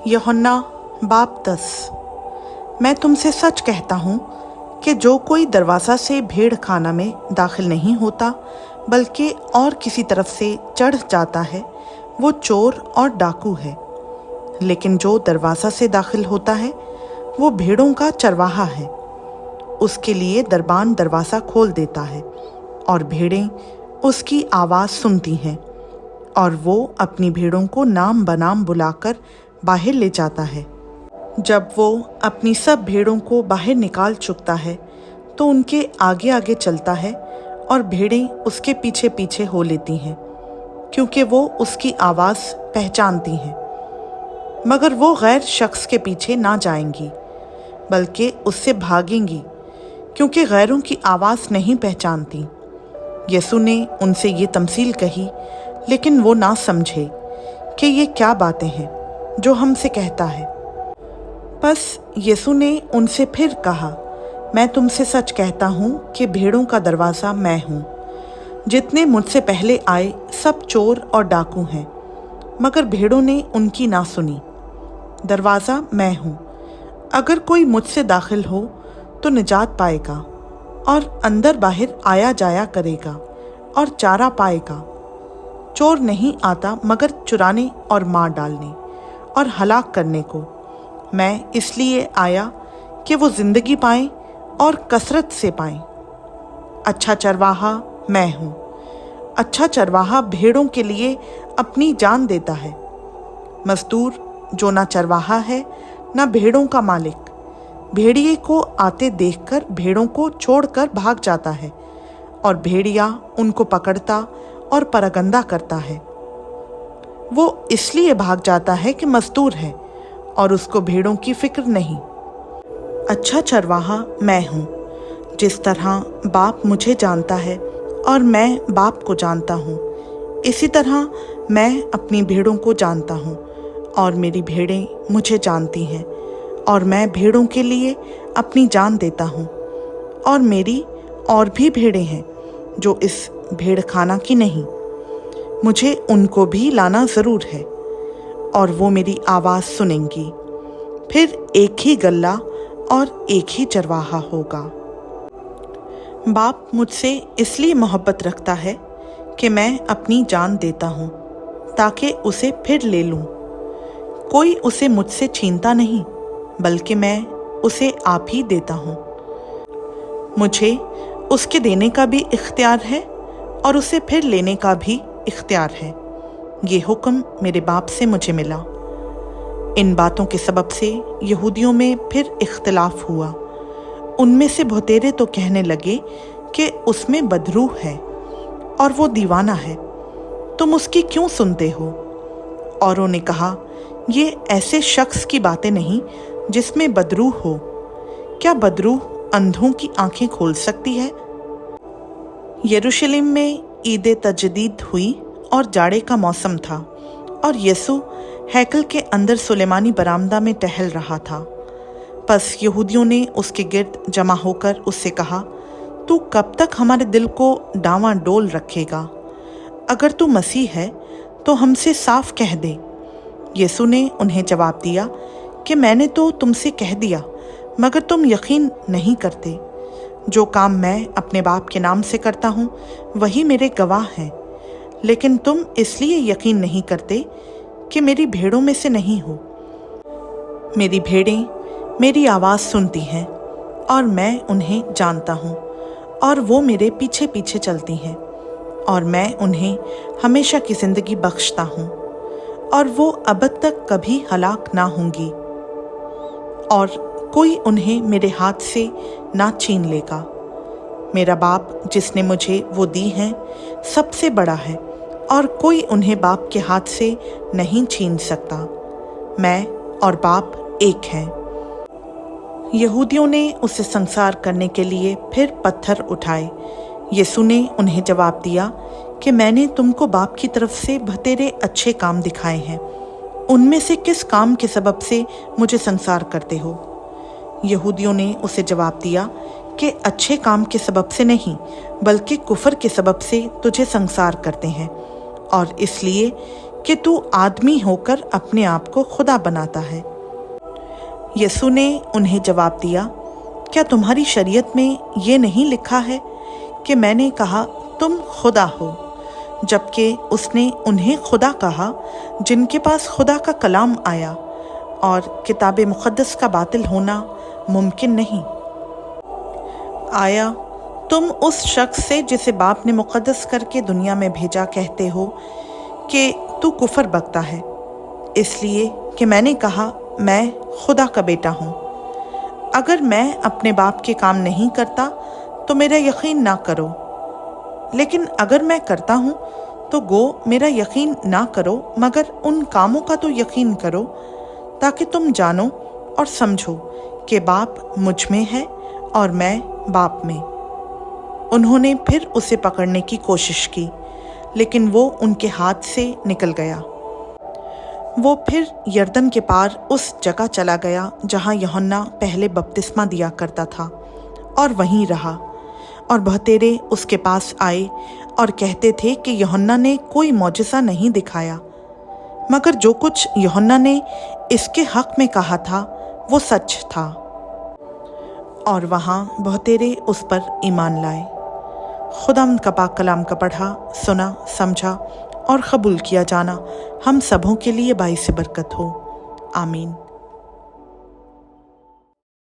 यूहन्ना बाब 10। मैं तुमसे सच कहता हूँ कि जो कोई दरवाज़ा से भेड़ खाना में दाखिल नहीं होता बल्कि और किसी तरफ से चढ़ जाता है, वो चोर और डाकू है। लेकिन जो दरवाज़ा से दाखिल होता है वो भेड़ों का चरवाहा है। उसके लिए दरबान दरवाज़ा खोल देता है और भेड़ें उसकी आवाज़ सुनती हैं, और वो अपनी भेड़ों को नाम बनाम बुलाकर बाहर ले जाता है। जब वो अपनी सब भेड़ों को बाहर निकाल चुकता है तो उनके आगे आगे चलता है, और भेड़ें उसके पीछे पीछे हो लेती हैं, क्योंकि वो उसकी आवाज़ पहचानती हैं। मगर वो गैर शख्स के पीछे ना जाएंगी बल्कि उससे भागेंगी, क्योंकि गैरों की आवाज़ नहीं पहचानती। यीशु ने उनसे ये तमसील कही, लेकिन वो ना समझे कि ये क्या बातें हैं जो हमसे कहता है। बस यीशु ने उनसे फिर कहा, मैं तुमसे सच कहता हूँ कि भेड़ों का दरवाज़ा मैं हूँ। जितने मुझसे पहले आए सब चोर और डाकू हैं, मगर भेड़ों ने उनकी ना सुनी। दरवाज़ा मैं हूँ। अगर कोई मुझसे दाखिल हो तो निजात पाएगा और अंदर बाहर आया जाया करेगा और चारा पाएगा। चोर नहीं आता मगर चुराने और मार डालने और हलाक करने को। मैं इसलिए आया कि वो ज़िंदगी पाएं और कसरत से पाएं। अच्छा चरवाहा मैं हूँ। अच्छा चरवाहा भेड़ों के लिए अपनी जान देता है। मजदूर जो ना चरवाहा है ना भेड़ों का मालिक, भेड़िए को आते देखकर भेड़ों को छोड़कर भाग जाता है, और भेड़िया उनको पकड़ता और परगंदा करता है। वो इसलिए भाग जाता है कि मजदूर है और उसको भेड़ों की फिक्र नहीं। अच्छा चरवाहा मैं हूँ। जिस तरह बाप मुझे जानता है और मैं बाप को जानता हूँ, इसी तरह मैं अपनी भेड़ों को जानता हूँ, और मेरी भेड़ें मुझे जानती हैं, और मैं भेड़ों के लिए अपनी जान देता हूँ। और मेरी और भी भेड़ें हैं जो इस भेड़खाना की नहीं। मुझे उनको भी लाना ज़रूर है, और वो मेरी आवाज़ सुनेंगी। फिर एक ही गल्ला और एक ही चरवाहा होगा। बाप मुझसे इसलिए मोहब्बत रखता है कि मैं अपनी जान देता हूँ ताकि उसे फिर ले लूँ। कोई उसे मुझसे छीनता नहीं, बल्कि मैं उसे आप ही देता हूँ। मुझे उसके देने का भी इख्तियार है और उसे फिर लेने का भी इख्तियार है। ये हुक्म मेरे बाप से मुझे मिला। इन बातों के सबब से यहूदियों में फिर इख्तिलाफ हुआ। उनमें से बहुतेरे तो कहने लगे कि उसमें बदरूह है और वो दीवाना है, तुम उसकी क्यों सुनते हो? औरों ने कहा, ये ऐसे शख्स की बातें नहीं जिसमें बदरूह हो। क्या बदरूह अंधों की आंखें खोल सकती है? यरूशलेम में ईद तजदीद हुई और जाड़े का मौसम था, और यीशु हैकल के अंदर सुलेमानी बरामदा में टहल रहा था। बस यहूदियों ने उसके गिर्द जमा होकर उससे कहा, तू कब तक हमारे दिल को डांवाडोल रखेगा? अगर तू मसीह है तो हमसे साफ कह दे। यीशु ने उन्हें जवाब दिया कि मैंने तो तुमसे कह दिया, मगर तुम यकीन नहीं करते। जो काम मैं अपने बाप के नाम से करता हूँ वही मेरे गवाह हैं, लेकिन तुम इसलिए यकीन नहीं करते कि मेरी भेड़ों में से नहीं हो। मेरी भेड़ें मेरी आवाज़ सुनती हैं और मैं उन्हें जानता हूँ, और वो मेरे पीछे पीछे चलती हैं, और मैं उन्हें हमेशा की ज़िंदगी बख्शता हूँ, और वो अबद तक कभी हलाक ना होंगी, और कोई उन्हें मेरे हाथ से ना छीन लेगा। मेरा बाप जिसने मुझे वो दी हैं सबसे बड़ा है, और कोई उन्हें बाप के हाथ से नहीं छीन सकता। मैं और बाप एक हैं। यहूदियों ने उसे संसार करने के लिए फिर पत्थर उठाए। यीशु ने उन्हें जवाब दिया कि मैंने तुमको बाप की तरफ से बहुतेरे अच्छे काम दिखाए हैं। उनमें से किस काम के सबब से मुझे संसार करते हो? यहूदियों ने उसे जवाब दिया कि अच्छे काम के सबब से नहीं, बल्कि कुफर के सबब से तुझे संसार करते हैं, और इसलिए کہ تو آدمی ہوکر اپنے آپ کو خدا بناتا ہے۔ یسوع نے انہیں جواب دیا، کیا تمہاری شریعت میں یہ نہیں لکھا ہے کہ میں نے کہا تم خدا ہو؟ جبکہ اس نے انہیں خدا کہا جن کے پاس خدا کا کلام آیا، اور کتاب مقدس کا باطل ہونا ممکن نہیں۔ آیا تم اس شخص سے جسے باپ نے مقدس کر کے دنیا میں بھیجا کہتے ہو کہ تو کفر بکتا ہے، اس لیے کہ میں نے کہا میں خدا کا بیٹا ہوں؟ اگر میں اپنے باپ کے کام نہیں کرتا تو میرا یقین نہ کرو، لیکن اگر میں کرتا ہوں تو گو میرا یقین نہ کرو، مگر ان کاموں کا تو یقین کرو، تاکہ تم جانو اور سمجھو کہ باپ مجھ میں ہے اور میں باپ میں۔ انہوں نے پھر اسے پکڑنے کی کوشش کی، لیکن وہ ان کے ہاتھ سے نکل گیا۔ وہ پھر یردن کے پار اس جگہ چلا گیا جہاں یوحنا پہلے بپتسمہ دیا کرتا تھا، اور وہیں رہا۔ اور بہتیرے اس کے پاس آئے اور کہتے تھے کہ یوحنا نے کوئی معجزہ نہیں دکھایا، مگر جو کچھ یوحنا نے اس کے حق میں کہا تھا وہ سچ تھا۔ اور وہاں بہتیرے اس پر ایمان لائے۔ خداوند کا پاک کلام کا پڑھا، سنا، سمجھا اور قبول کیا جانا ہم سبوں کے لیے باعث برکت ہو۔ آمین۔